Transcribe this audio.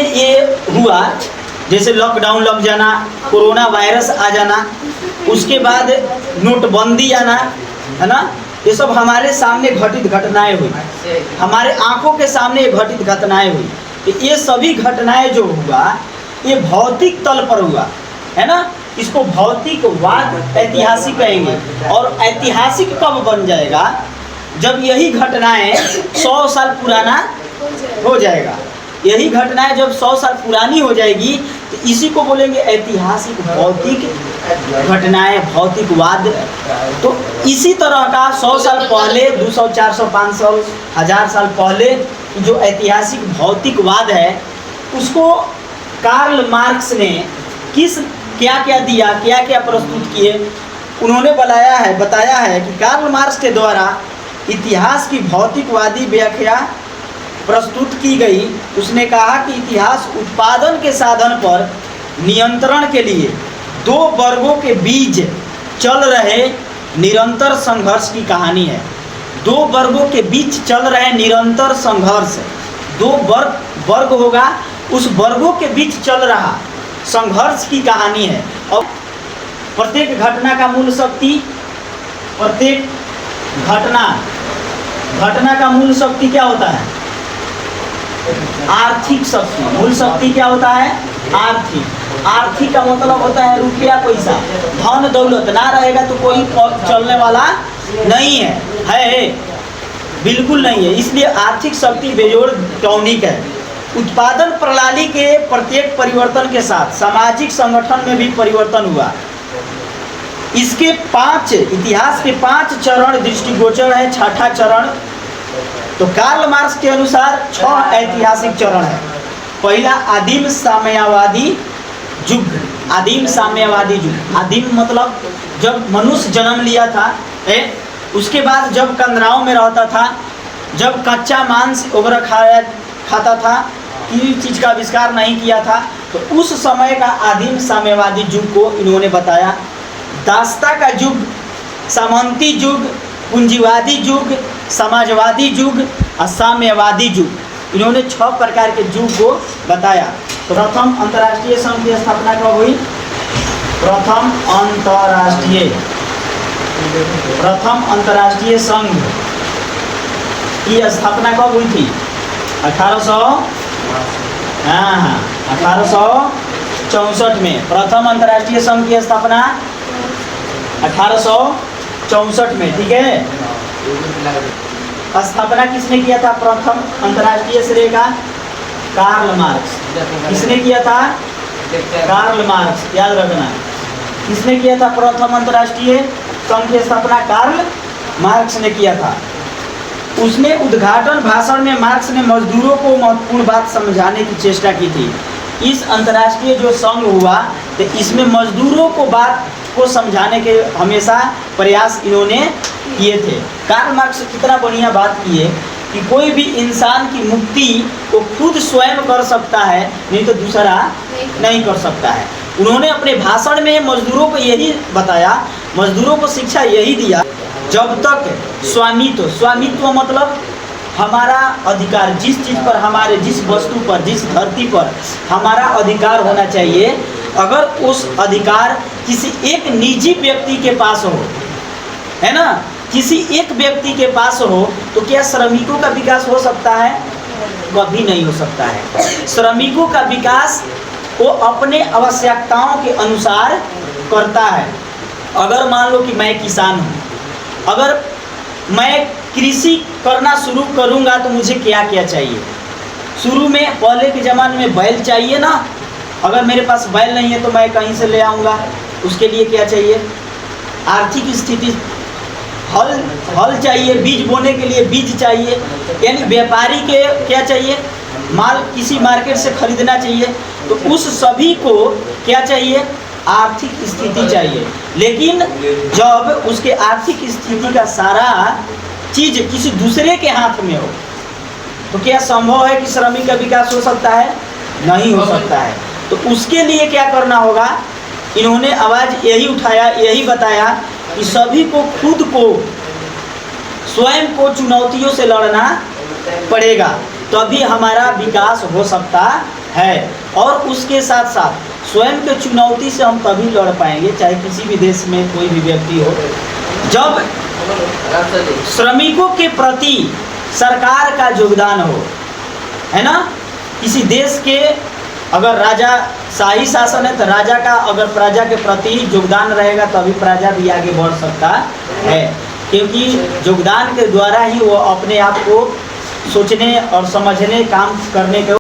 में ये हुआ, जैसे लॉकडाउन लग जाना, कोरोना वायरस आ जाना, उसके बाद नोटबंदी आना, है ना, ये सब हमारे सामने घटित घटनाएं हुई, हमारे आंखों के सामने ये घटित घटनाएं हुई। तो ये सभी घटनाएं जो हुआ ये भौतिक तल पर हुआ, है ना। इसको भौतिकवाद ऐतिहासिक कहेंगे। और ऐतिहासिक कब बन जाएगा? जब यही घटनाएं 100 साल पुराना हो जाएगा। यही घटनाएं जब 100 साल पुरानी हो जाएगी तो इसी को बोलेंगे ऐतिहासिक भौतिक घटनाएं, भौतिकवाद। तो इसी तरह का 100 साल पहले, 200, 400, 500, 1000 साल पहले जो ऐतिहासिक भौतिकवाद है, उसको कार्ल मार्क्स ने क्या क्या दिया, क्या क्या प्रस्तुत किए, उन्होंने बताया है कि कार्ल मार्क्स के द्वारा इतिहास की भौतिकवादी व्याख्या प्रस्तुत की गई। उसने कहा कि इतिहास उत्पादन के साधन पर नियंत्रण के लिए दो वर्गों के बीच चल रहे निरंतर संघर्ष की कहानी है। दो वर्गों के बीच चल रहे निरंतर संघर्ष, दो वर्ग होगा, उस वर्गों के बीच चल रहा संघर्ष की कहानी है। और प्रत्येक घटना का मूल शक्ति, प्रत्येक घटना का मूल शक्ति क्या होता है? आर्थिक शक्ति। मूल शक्ति क्या होता है? आर्थिक का मतलब होता है रुपया पैसा, धन दौलत। ना रहेगा तो कोई चलने वाला नहीं है, बिल्कुल नहीं है। इसलिए आर्थिक शक्ति बेजोड़ टॉनिक है। उत्पादन प्रणाली के प्रत्येक परिवर्तन के साथ सामाजिक संगठन में भी परिवर्तन हुआ। इसके इतिहास के 5 चरण दृष्टिगोचर है। छठा चरण तो कार्ल मार्क्स के अनुसार 6 ऐतिहासिक चरण है। पहला आदिम साम्यवादी युग। आदिम साम्यवादी युग, आदिम मतलब जब मनुष्य जन्म लिया था, उसके बाद जब कंदराओं में रहता था, जब कच्चा मांस वगैरह खाता था, किसी चीज़ का आविष्कार नहीं किया था, तो उस समय का आदिम साम्यवादी युग को इन्होंने बताया। दास्ता का युग, सामंती युग, पूंजीवादी युग, समाजवादी युग और साम्यवादी युग, इन्होंने 6 प्रकार के युग को बताया। प्रथम अंतर्राष्ट्रीय संघ की स्थापना कब हुई? प्रथम अंतर्राष्ट्रीय संघ की स्थापना कब हुई थी? 1864 में। प्रथम अंतर्राष्ट्रीय संघ की स्थापना 1864 में, ठीक है। स्थापना किसने किया था? प्रथम अंतर्राष्ट्रीय श्रेय का कार्ल मार्क्स। किसने किया था? कार्ल मार्क्स, याद रखना। किसने किया था प्रथम अंतर्राष्ट्रीय संघ की स्थापना? कार्ल मार्क्स ने किया था। उसने उद्घाटन भाषण में मार्क्स ने मजदूरों को महत्वपूर्ण बात समझाने की चेष्टा की थी। इस अंतर्राष्ट्रीय जो संघ हुआ तो इसमें मजदूरों को बात को समझाने के हमेशा प्रयास इन्होंने किए थे। कार्ल मार्क्स कितना बढ़िया बात की है कि कोई भी इंसान की मुक्ति को खुद स्वयं कर सकता है, नहीं तो दूसरा नहीं कर सकता है। उन्होंने अपने भाषण में मजदूरों को यही बताया, मजदूरों को शिक्षा यही दिया, जब तक स्वामित्व मतलब हमारा अधिकार, जिस चीज़ पर हमारे, जिस वस्तु पर, जिस धरती पर हमारा अधिकार होना चाहिए, अगर उस अधिकार किसी एक निजी व्यक्ति के पास हो, है ना, किसी एक व्यक्ति के पास हो, तो क्या श्रमिकों का विकास हो सकता है? कभी नहीं हो सकता है। श्रमिकों का विकास वो अपने आवश्यकताओं के अनुसार करता है। अगर मान लो कि मैं किसान हूँ, अगर मैं कृषि करना शुरू करूँगा तो मुझे क्या क्या चाहिए? शुरू में पहले के ज़माने में बैल चाहिए ना। अगर मेरे पास बैल नहीं है तो मैं कहीं से ले आऊँगा, उसके लिए क्या चाहिए? आर्थिक स्थिति, हल चाहिए, बीज बोने के लिए बीज चाहिए, यानी व्यापारी के क्या चाहिए? माल किसी मार्केट से खरीदना चाहिए, तो उस सभी को क्या चाहिए? आर्थिक स्थिति चाहिए। लेकिन जब उसके आर्थिक स्थिति का सारा चीज़ किसी दूसरे के हाथ में हो तो क्या संभव है कि श्रमिक का विकास हो सकता है? नहीं हो सकता है। तो उसके लिए क्या करना होगा? इन्होंने आवाज़ यही उठाया, यही बताया कि सभी को खुद को, स्वयं को चुनौतियों से लड़ना पड़ेगा, तभी हमारा विकास हो सकता है। और उसके साथ साथ स्वयं के चुनौती से हम तभी लड़ पाएंगे, चाहे किसी भी देश में कोई भी व्यक्ति हो, जब श्रमिकों के प्रति सरकार का योगदान हो, है ना। किसी देश के अगर राजा शाही शासन है तो राजा का अगर प्रजा के प्रति योगदान रहेगा तभी प्रजा भी आगे बढ़ सकता है, क्योंकि योगदान के द्वारा ही वो अपने आप को सोचने और समझने, काम करने के